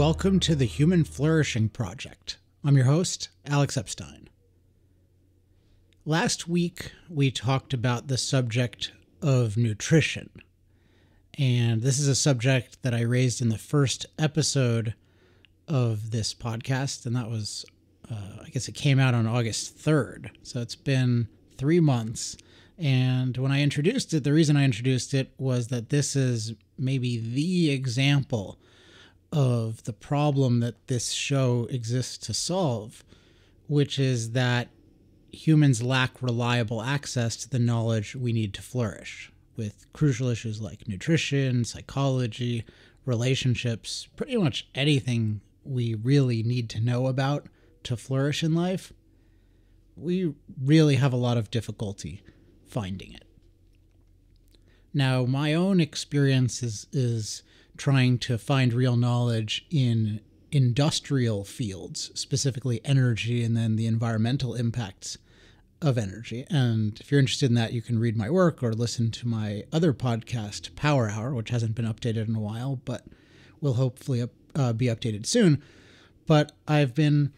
welcome to the Human Flourishing Project. I'm your host, Alex Epstein. Last week, we talked about the subject of nutrition. And this is a subject that I raised in the first episode of this podcast. And that was, I guess it came out on August 3rd. So it's been 3 months. And when I introduced it, the reason I introduced it was that this is maybe the example of the problem that this show exists to solve, which is that humans lack reliable access to the knowledge we need to flourish, with crucial issues like nutrition, psychology, relationships, pretty much anything we really need to know about to flourish in life. We really have a lot of difficulty finding it. Now, my own experience is trying to find real knowledge in industrial fields, specifically energy and then the environmental impacts of energy. And if you're interested in that, you can read my work or listen to my other podcast, Power Hour, which hasn't been updated in a while, but will hopefully be updated soon. But I've been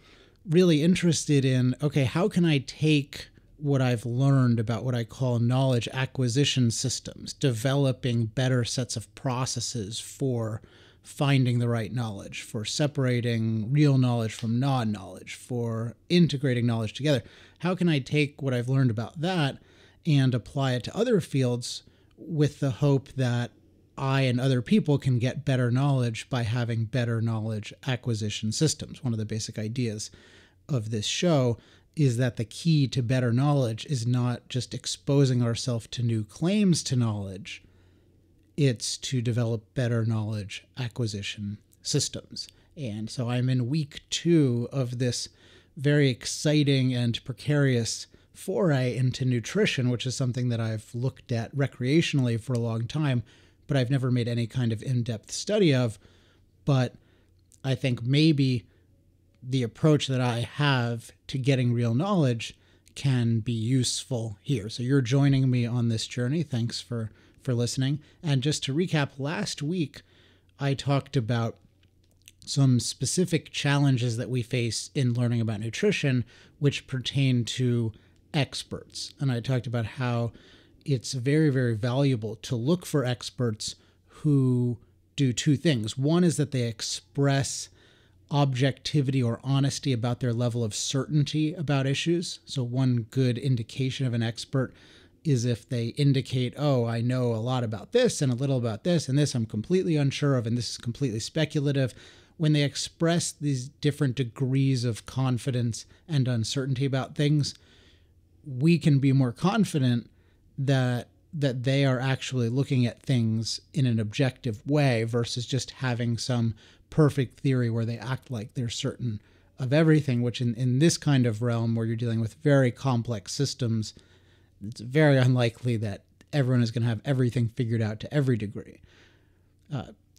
really interested in, okay, how can I take what I've learned about what I call knowledge acquisition systems, developing better sets of processes for finding the right knowledge, for separating real knowledge from non-knowledge, for integrating knowledge together. How can I take what I've learned about that and apply it to other fields with the hope that I and other people can get better knowledge by having better knowledge acquisition systems? One of the basic ideas of this show is that the key to better knowledge is not just exposing ourselves to new claims to knowledge, it's to develop better knowledge acquisition systems. And so I'm in week 2 of this very exciting and precarious foray into nutrition, which is something that I've looked at recreationally for a long time, but I've never made any kind of in-depth study of. But I think maybe the approach that I have to getting real knowledge can be useful here. So you're joining me on this journey. Thanks for listening. And just to recap, last week I talked about some specific challenges that we face in learning about nutrition, which pertain to experts. And I talked about how it's very, very valuable to look for experts who do 2 things. One is that they express objectivity or honesty about their level of certainty about issues. So one good indication of an expert is if they indicate, oh, I know a lot about this and a little about this, and this I'm completely unsure of, and this is completely speculative. When they express these different degrees of confidence and uncertainty about things, we can be more confident that they are actually looking at things in an objective way versus just having some perfect theory where they act like they're certain of everything, which in this kind of realm where you're dealing with very complex systems, it's very unlikely that everyone is going to have everything figured out to every degree.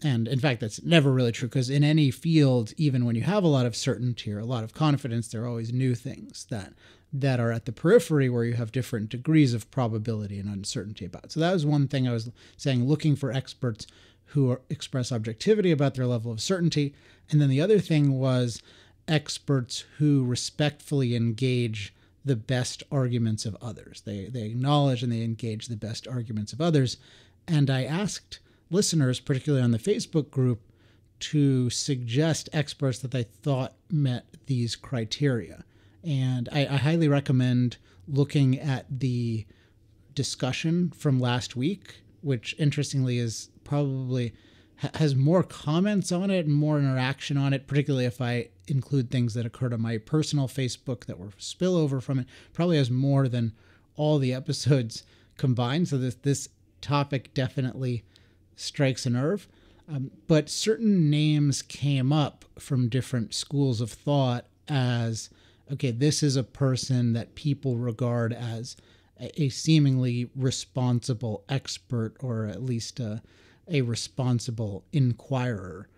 And in fact, that's never really true, because in any field, even when you have a lot of certainty or a lot of confidence, there are always new things that are at the periphery where you have different degrees of probability and uncertainty about. So that was one thing I was saying, looking for experts who express objectivity about their level of certainty. And then the other thing was experts who respectfully engage the best arguments of others. They acknowledge and they engage the best arguments of others. And I asked listeners, particularly on the Facebook group, to suggest experts that they thought met these criteria. And I highly recommend looking at the discussion from last week, which interestingly is probably has more comments on it and more interaction on it, particularly if I include things that occurred on my personal Facebook that were spillover from it. Probably has more than all the episodes combined. So this topic definitely strikes a nerve. But certain names came up from different schools of thought as, okay, this is a person that people regard as a seemingly responsible expert, or at least a responsible inquirer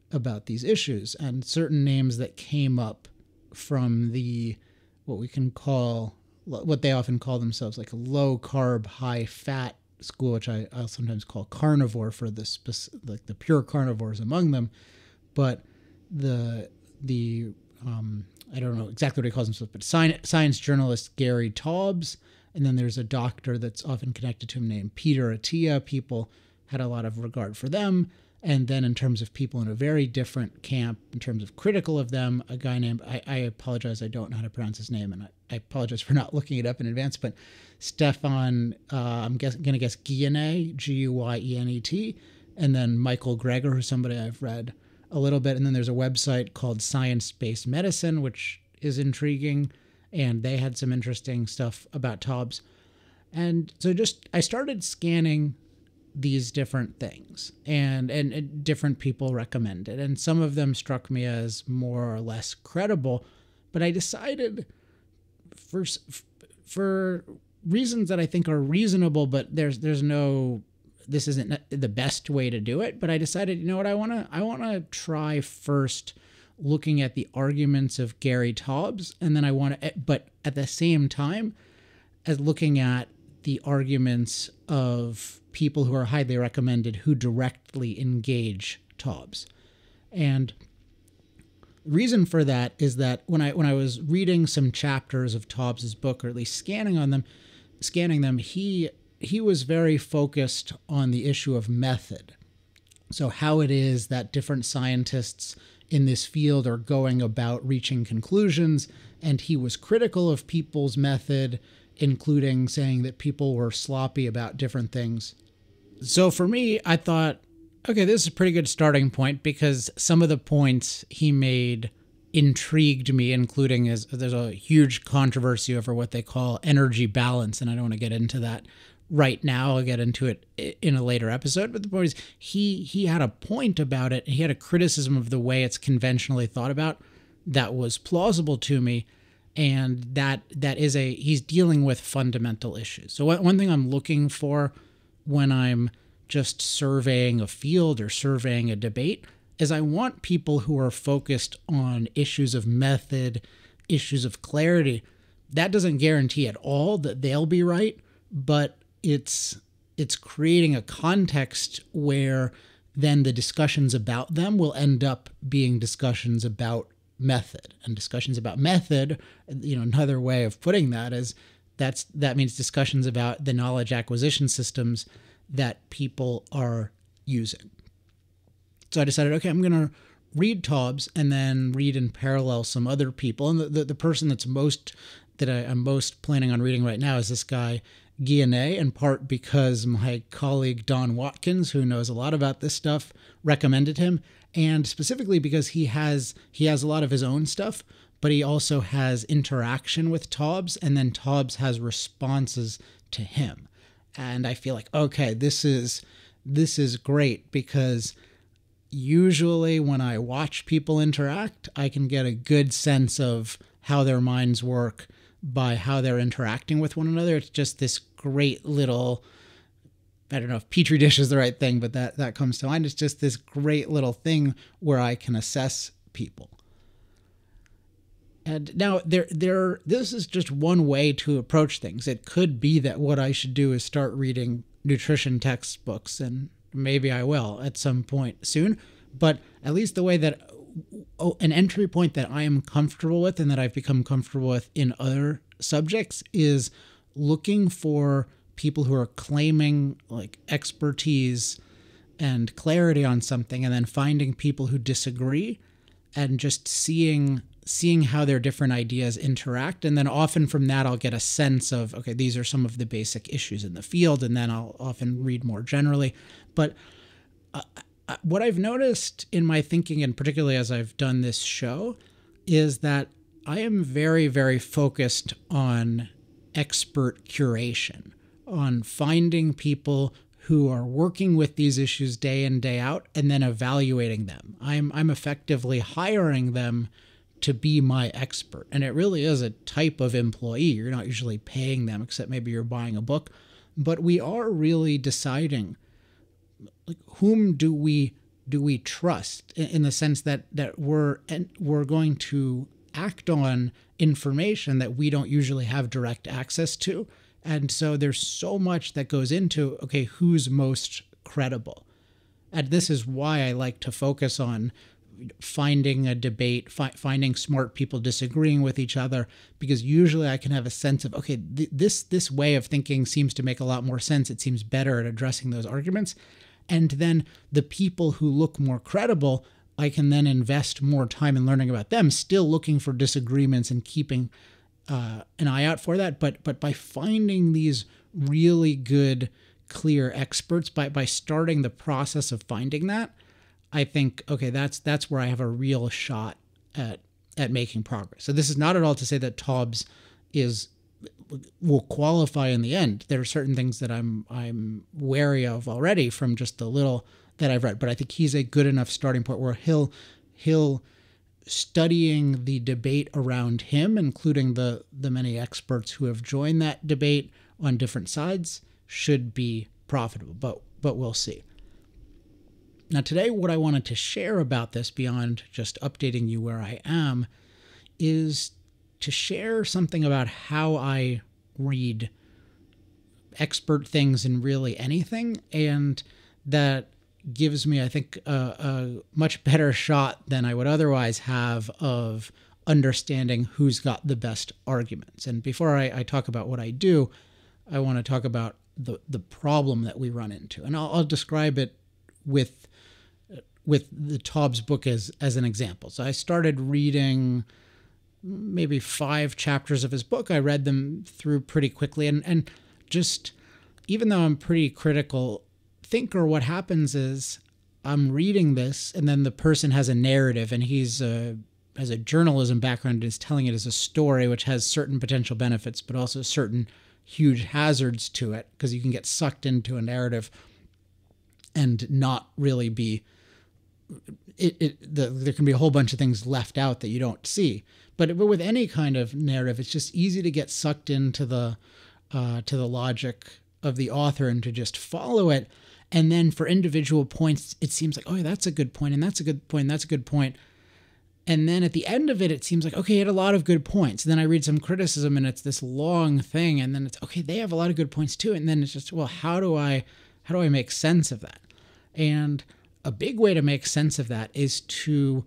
about these issues. And certain names that came up from the, what we can call, what they often call themselves, like a low carb, high fat school, which I'll sometimes call carnivore for the pure carnivores among them. But the I don't know exactly what he calls himself, but science journalist Gary Taubes, and then there's a doctor that's often connected to him named Peter Attia. People had a lot of regard for them. And then in terms of people in a very different camp, in terms of critical of them, a guy named, I apologize, I don't know how to pronounce his name, and I apologize for not looking it up in advance, but Stefan, I'm going to guess Guyenet, Guyuyenet, and then Michael Greger, who's somebody I've read a little bit. And then there's a website called Science-Based Medicine, which is intriguing, and they had some interesting stuff about Taubes. And so I started scanning these different things, and different people recommended, and some of them struck me as more or less credible, but I decided for reasons that I think are reasonable, but this isn't the best way to do it, but I decided, you know what, I want to try first looking at the arguments of Gary Taubes, and then but at the same time as looking at the arguments of people who are highly recommended who directly engage Taubes. And the reason for that is that when I was reading some chapters of Taubes' book, or at least scanning them, he was very focused on the issue of method. So how it is that different scientists in this field are going about reaching conclusions, and he was critical of people's method, including saying that people were sloppy about different things. So for me, I thought, okay, this is a pretty good starting point, because some of the points he made intrigued me, including there's a huge controversy over what they call energy balance, and I don't want to get into that right now. I'll get into it in a later episode. But the point is, he had a point about it. He had a criticism of the way it's conventionally thought about that was plausible to me. And he's dealing with fundamental issues. So one thing I'm looking for when I'm just surveying a field or surveying a debate is I want people who are focused on issues of method, issues of clarity. That doesn't guarantee at all that they'll be right, but it's creating a context where then the discussions about them will end up being discussions about method. And discussions about method, another way of putting that is that means discussions about the knowledge acquisition systems that people are using. So I decided, okay, I'm going to read Taubes and then read in parallel some other people. And the person I'm most planning on reading right now is this guy Guyenet, in part because my colleague Don Watkins, who knows a lot about this stuff, recommended him, and specifically because he has a lot of his own stuff, but he also has interaction with Taubes, and then Taubes has responses to him. And I feel like, okay, this is great, because usually when I watch people interact, I can get a good sense of how their minds work by how they're interacting with one another. It's just this great little, I don't know if petri dish is the right thing, but that comes to mind. It's just this great little thing where I can assess people. And now this is just one way to approach things. It could be that what I should do is start reading nutrition textbooks, and maybe I will at some point soon. But at least the way that an entry point that I am comfortable with and that I've become comfortable with in other subjects is looking for people who are claiming like expertise and clarity on something, and then finding people who disagree and just seeing how their different ideas interact. And then often from that, I'll get a sense of, okay, these are some of the basic issues in the field, and then I'll often read more generally. But what I've noticed in my thinking, and particularly as I've done this show, is that I am very, very focused on expert curation, on finding people who are working with these issues day in, day out, and then evaluating them. I'm effectively hiring them to be my expert. And it really is a type of employee. You're not usually paying them, except maybe you're buying a book. But we are really deciding, like, whom do we trust, in the sense that we're going to act on information that we don't usually have direct access to. And so there's so much that goes into, okay, who's most credible? And this is why I like to focus on finding a debate, finding smart people disagreeing with each other, because usually I can have a sense of, okay, this way of thinking seems to make a lot more sense. It seems better at addressing those arguments. And then the people who look more credible, I can then invest more time in learning about them, still looking for disagreements and keeping an eye out for that. But by finding these really good, clear experts, by starting the process of finding that, I think, okay, that's where I have a real shot at making progress. So this is not at all to say that Taubes will qualify in the end. There are certain things that I'm wary of already from just the little that I've read, but I think he's a good enough starting point where he'll studying the debate around him, including the many experts who have joined that debate on different sides, should be profitable, but we'll see. Now today, what I wanted to share about this, beyond just updating you where I am, is to share something about how I read expert things in really anything, and that gives me, I think, a much better shot than I would otherwise have of understanding who's got the best arguments. And before I talk about what I do, I want to talk about the problem that we run into. And I'll describe it with the Taubes book as an example. So I started reading maybe 5 chapters of his book. I read them through pretty quickly. And just, even though I'm pretty critical thinker, what happens is I'm reading this, and then the person has a narrative, and he's has a journalism background and is telling it as a story, which has certain potential benefits, but also certain huge hazards to it, because you can get sucked into a narrative and not really be there can be a whole bunch of things left out that you don't see. But with any kind of narrative, it's just easy to get sucked into the logic of the author and to just follow it. And then for individual points, it seems like, oh, that's a good point, and that's a good point, and that's a good point. And then at the end of it, it seems like, okay, he had a lot of good points. And then I read some criticism, and it's this long thing, and then it's, okay, they have a lot of good points too. And then it's just, well, how do I make sense of that? And a big way to make sense of that is to,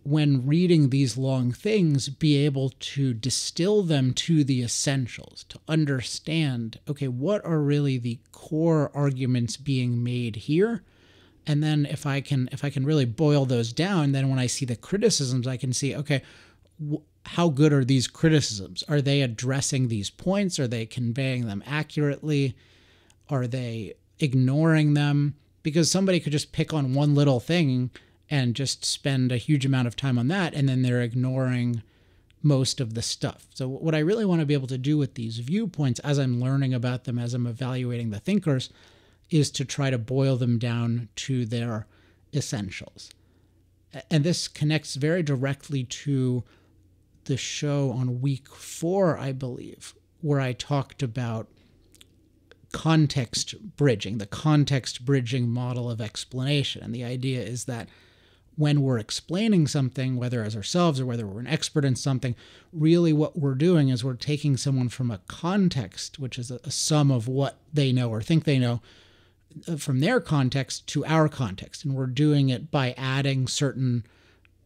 when reading these long things, be able to distill them to the essentials, to understand, okay, what are really the core arguments being made here? And then if I can really boil those down, then when I see the criticisms, I can see, okay, how good are these criticisms? Are they addressing these points? Are they conveying them accurately? Are they ignoring them? Because somebody could just pick on one little thing and just spend a huge amount of time on that, and then they're ignoring most of the stuff. So what I really want to be able to do with these viewpoints, as I'm learning about them, as I'm evaluating the thinkers, is to try to boil them down to their essentials. And this connects very directly to the show on week 4, I believe, where I talked about context bridging, the context bridging model of explanation. And the idea is that when we're explaining something, whether as ourselves or whether we're an expert in something, really what we're doing is we're taking someone from a context, which is a sum of what they know or think they know, from their context to our context. And we're doing it by adding certain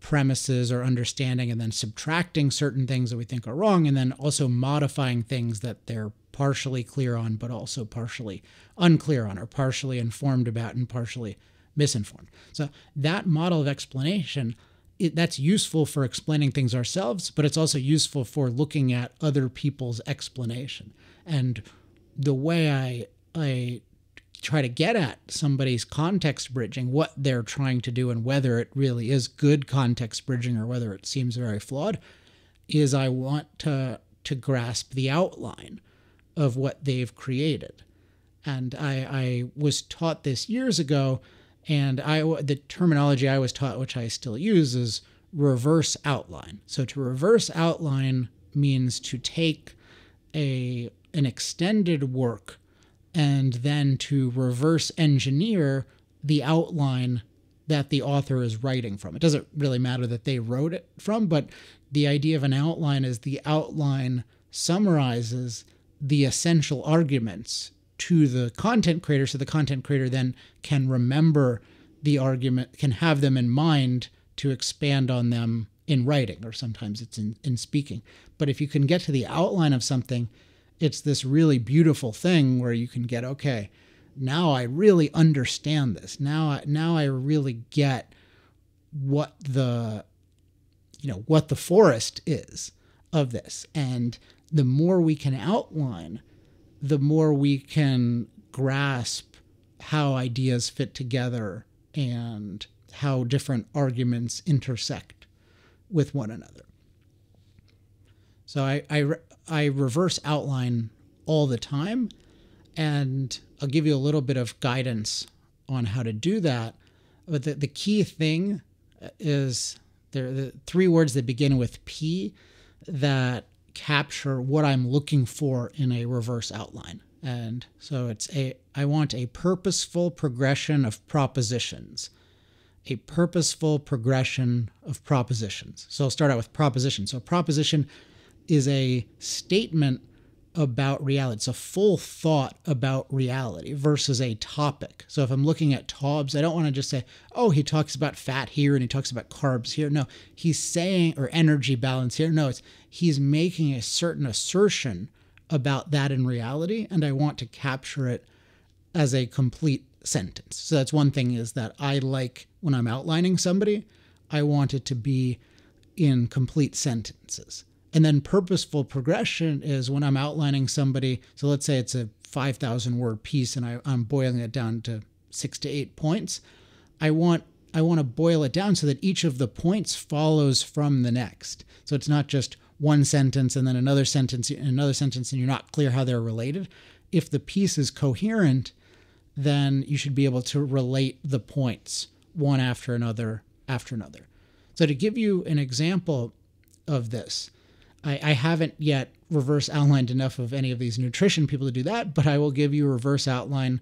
premises or understanding, and then subtracting certain things that we think are wrong, and then also modifying things that they're partially clear on, but also partially unclear on, or partially informed about and partially misinformed. So that model of explanation, that's useful for explaining things ourselves, but it's also useful for looking at other people's explanation. And the way I try to get at somebody's context bridging, what they're trying to do, and whether it really is good context bridging or whether it seems very flawed, is I want to grasp the outline of what they've created. And I was taught this years ago, and the terminology I was taught, which I still use, is reverse outline. So to reverse outline means to take an extended work and then to reverse engineer the outline that the author is writing from. It doesn't really matter that they wrote it from, but the idea of an outline is the outline summarizes the essential arguments to the content creator, so the content creator then can remember the argument, can have them in mind to expand on them in writing, or sometimes it's in speaking. But if you can get to the outline of something, it's this really beautiful thing where you can get, okay, now I really understand this. Now I really get what the forest is of this. And the more we can outline, the more we can grasp how ideas fit together and how different arguments intersect with one another. So I reverse outline all the time, and I'll give you a little bit of guidance on how to do that. But the key thing is there are the three words that begin with P that capture what I'm looking for in a reverse outline. And so I want a purposeful progression of propositions. A purposeful progression of propositions. So I'll start out with proposition. So a proposition is a statement about reality. It's a full thought about reality versus a topic. So if I'm looking at Taubes, I don't want to just say, oh, he talks about fat here and he talks about carbs here. No, he's saying, or energy balance here. No, he's making a certain assertion about that in reality, and I want to capture it as a complete sentence. So that's one thing, is that I like, when I'm outlining somebody, I want it to be in complete sentences. And then purposeful progression is when I'm outlining somebody. So let's say it's a 5,000 word piece and I'm boiling it down to 6 to 8 points. I want to boil it down so that each of the points follows from the next. So it's not just one sentence and then another sentence and you're not clear how they're related. If the piece is coherent, then you should be able to relate the points one after another. So to give you an example of this, I haven't yet reverse outlined enough of any of these nutrition people to do that, but I will give you a reverse outline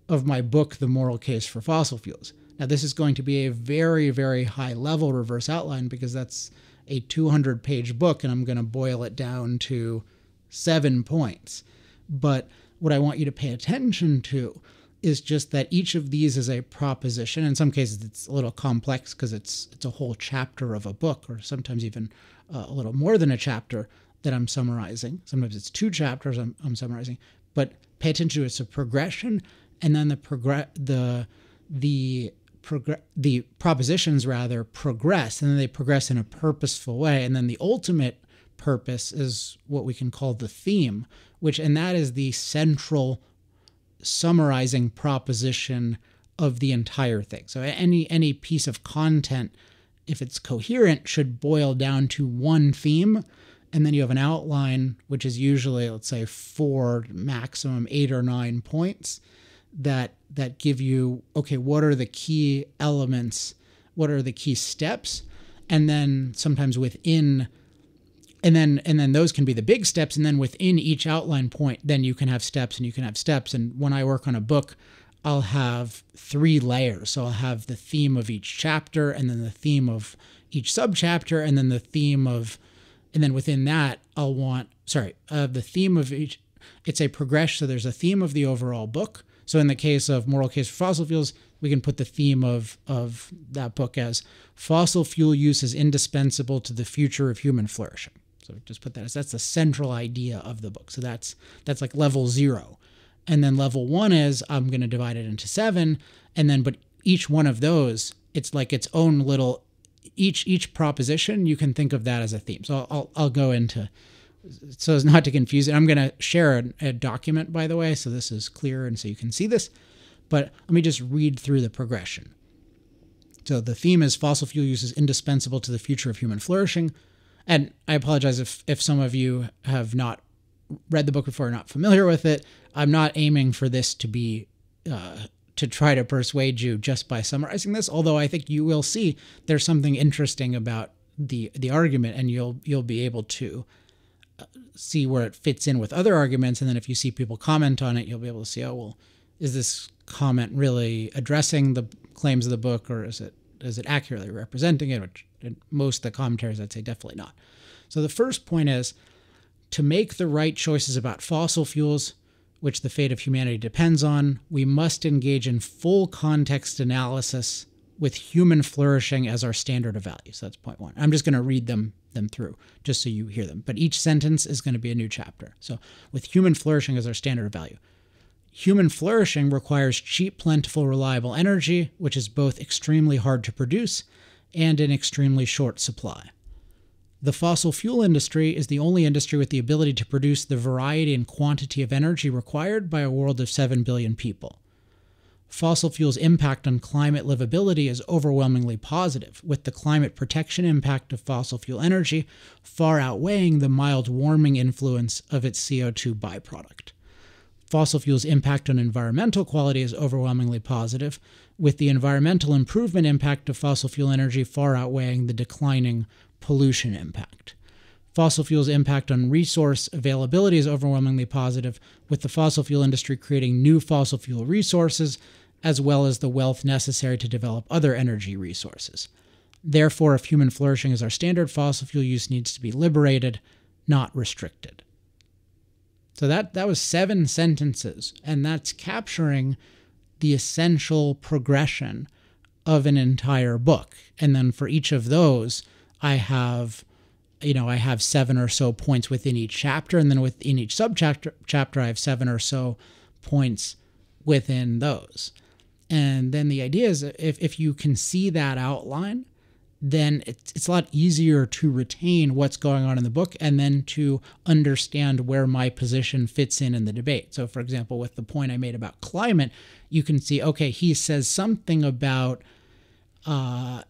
of my book, The Moral Case for Fossil Fuels. Now, this is going to be a very, very high level reverse outline because that's a 200-page book, and I'm going to boil it down to 7 points. But what I want you to pay attention to is just that each of these is a proposition. In some cases, it's a little complex because it's a whole chapter of a book, or sometimes even a little more than a chapter that I'm summarizing. Sometimes it's 2 chapters I'm summarizing. But pay attention to it's a progression, and then the propositions rather progress, and then they progress in a purposeful way. And then the ultimate purpose is what we can call the theme, and that is the central summarizing proposition of the entire thing. So any piece of content, if it's coherent, should boil down to one theme, and then you have an outline, which is usually, let's say, 4, maximum 8 or 9 points that give you, okay, what are the key elements, what are the key steps, and then sometimes within, and then those can be the big steps, and then within each outline point, then you can have steps and you can have steps. And when I work on a book, I'll have 3 layers. So I'll have the theme of each chapter, and then the theme of each subchapter, and then the theme of, and then within that, I'll want, the theme of each, it's a progression. So there's a theme of the overall book. So in the case of Moral Case for Fossil Fuels, we can put the theme of that book as fossil fuel use is indispensable to the future of human flourishing. So just put that as, that's the central idea of the book. So that's like level 0. And then level 1 is, I'm going to divide it into 7. And then, but each one of those, it's like its own little, each proposition, you can think of that as a theme. So I'll go into, so as not to confuse it, I'm going to share a document, by the way, so this is clear and so you can see this. But let me just read through the progression. So the theme is fossil fuel use is indispensable to the future of human flourishing. And I apologize if some of you have not read the book before or not familiar with it. I'm not aiming for this to be to try to persuade you just by summarizing this, although I think you will see there's something interesting about the argument, and you'll be able to see where it fits in with other arguments. And then if you see people comment on it, you'll be able to see, oh, well, is this comment really addressing the claims of the book, or is it accurately representing it? Which in most of the commentaries, I'd say definitely not. So the first point is, to make the right choices about fossil fuels, which the fate of humanity depends on, we must engage in full context analysis with human flourishing as our standard of value. So that's point one. I'm just going to read them through just so you hear them. But each sentence is going to be a new chapter. So with human flourishing as our standard of value. Human flourishing requires cheap, plentiful, reliable energy, which is both extremely hard to produce and in extremely short supply. The fossil fuel industry is the only industry with the ability to produce the variety and quantity of energy required by a world of 7 billion people. Fossil fuels' impact on climate livability is overwhelmingly positive, with the climate protection impact of fossil fuel energy far outweighing the mild warming influence of its CO2 byproduct. Fossil fuels' impact on environmental quality is overwhelmingly positive, with the environmental improvement impact of fossil fuel energy far outweighing the declining pollution impact. Fossil fuels' impact on resource availability is overwhelmingly positive, with the fossil fuel industry creating new fossil fuel resources, as well as the wealth necessary to develop other energy resources. Therefore, if human flourishing is our standard, fossil fuel use needs to be liberated, not restricted. So that was 7 sentences, and that's capturing the essential progression of an entire book. And then for each of those, I have 7 or so points within each chapter, and then within each chapter I have 7 or so points within those. And then the idea is if you can see that outline, then it's a lot easier to retain what's going on in the book and then to understand where my position fits in the debate. So, for example, with the point I made about climate, you can see, okay, he says something about a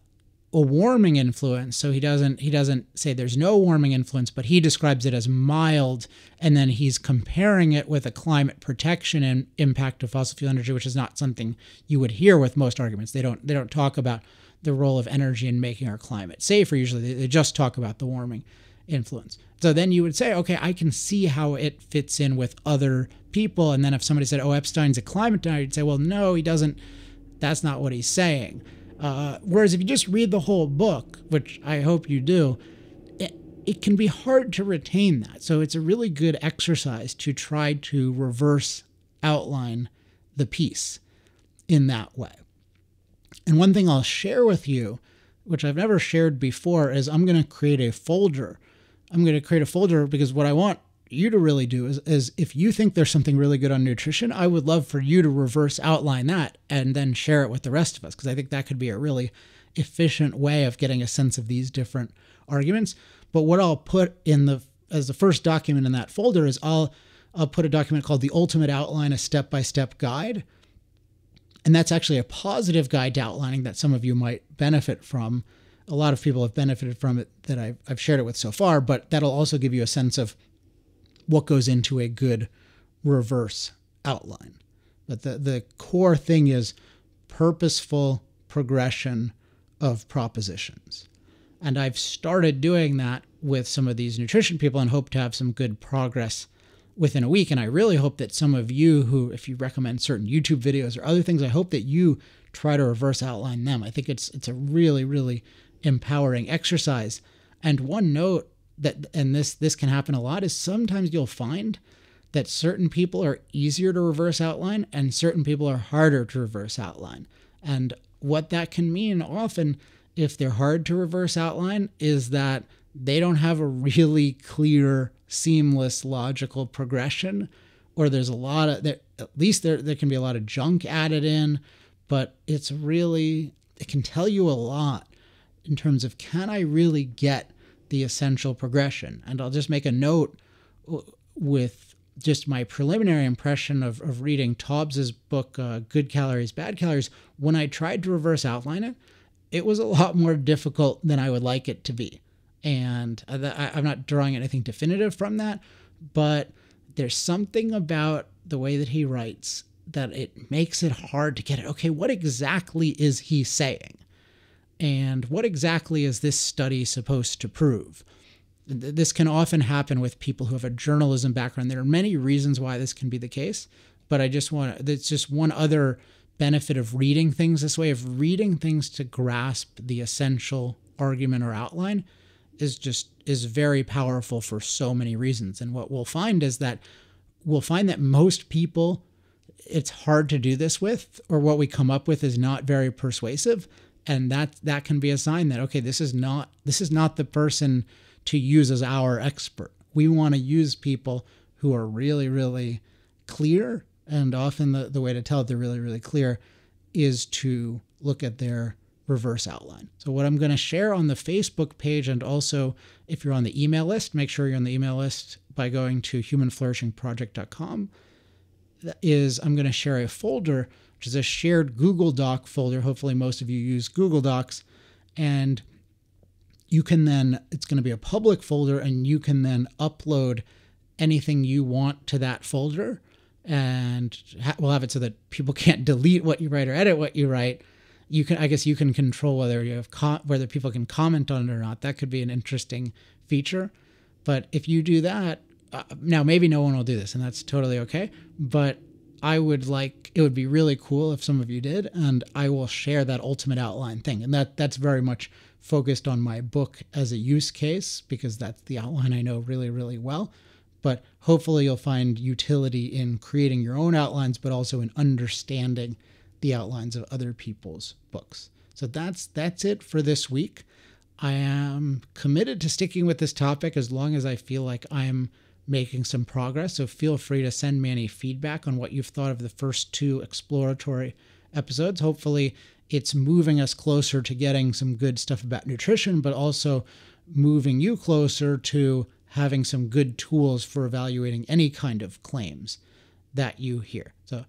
warming influence. So he doesn't say there's no warming influence, but he describes it as mild, and then he's comparing it with a climate protection and impact of fossil fuel energy, which is not something you would hear with most arguments. They don't talk about the role of energy in making our climate safer. Usually they just talk about the warming influence. So then you would say, okay, I can see how it fits in with other people. And then if somebody said, oh, Epstein's a climate denier, you'd say, well, no, he doesn't. That's not what he's saying. Whereas if you just read the whole book, which I hope you do, it can be hard to retain that. So it's a really good exercise to try to reverse outline the piece in that way. And one thing I'll share with you, which I've never shared before, is I'm going to create a folder. I'm going to create a folder because what I want you to really do is if you think there's something really good on nutrition, I would love for you to reverse outline that and then share it with the rest of us, because I think that could be a really efficient way of getting a sense of these different arguments. But what I'll put as the first document in that folder is I'll put a document called The Ultimate Outline, a Step-by-Step Guide. And that's actually a positive guide to outlining that some of you might benefit from. A lot of people have benefited from it that I've shared it with so far, but that'll also give you a sense of what goes into a good reverse outline. But the core thing is purposeful progression of propositions. And I've started doing that with some of these nutrition people and hope to have some good progress within a week. And I really hope that some of you who, if you recommend certain YouTube videos or other things, I hope that you try to reverse outline them. I think it's a really, really empowering exercise. And one note that, and this can happen a lot, is sometimes you'll find that certain people are easier to reverse outline and certain people are harder to reverse outline. And what that can mean often, if they're hard to reverse outline, is that they don't have a really clear, seamless, logical progression, or there's a lot of, at least there can be a lot of junk added in, but it can tell you a lot in terms of, can I really get the essential progression? And I'll just make a note with just my preliminary impression of reading Taubes's book, Good Calories, Bad Calories. When I tried to reverse outline it, it was a lot more difficult than I would like it to be. And I'm not drawing anything definitive from that, but there's something about the way that he writes that it makes it hard to get it. Okay, what exactly is he saying? And what exactly is this study supposed to prove? This can often happen with people who have a journalism background. There are many reasons why this can be the case, but it's just one other benefit of reading things this way, of reading things to grasp the essential argument or outline is very powerful for so many reasons. And what we'll find is that most people, it's hard to do this with, or what we come up with is not very persuasive. And that can be a sign that, okay, this is not the person to use as our expert. We want to use people who are really, really clear. And often the way to tell if they're really, really clear is to look at their reverse outline. So what I'm going to share on the Facebook page, and also if you're on the email list, make sure you're on the email list by going to humanflourishingproject.com, is I'm going to share a folder, which is a shared Google Doc folder. Hopefully most of you use Google Docs. And you can then, it's going to be a public folder, and you can then upload anything you want to that folder. And we'll have it so that people can't delete what you write or edit what you write. I guess you can control whether you have whether people can comment on it or not. That could be an interesting feature. But if you do that, now maybe no one will do this, and that's totally okay. But it would be really cool if some of you did, and I will share that ultimate outline thing. And that's very much focused on my book as a use case, because that's the outline I know really, really well. But hopefully you'll find utility in creating your own outlines, but also in understanding the outlines of other people's books. So that's it for this week. I am committed to sticking with this topic as long as I feel like I'm making some progress. So feel free to send me any feedback on what you've thought of the first 2 exploratory episodes. Hopefully it's moving us closer to getting some good stuff about nutrition, but also moving you closer to having some good tools for evaluating any kind of claims that you hear. So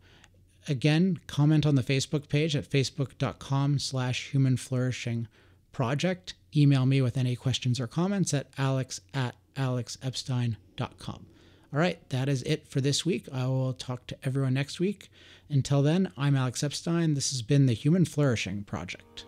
again, comment on the Facebook page at facebook.com/humanflourishingproject. Email me with any questions or comments at alex@alexepstein.com. All right, that is it for this week. I will talk to everyone next week. Until then, I'm Alex Epstein. This has been the Human Flourishing Project.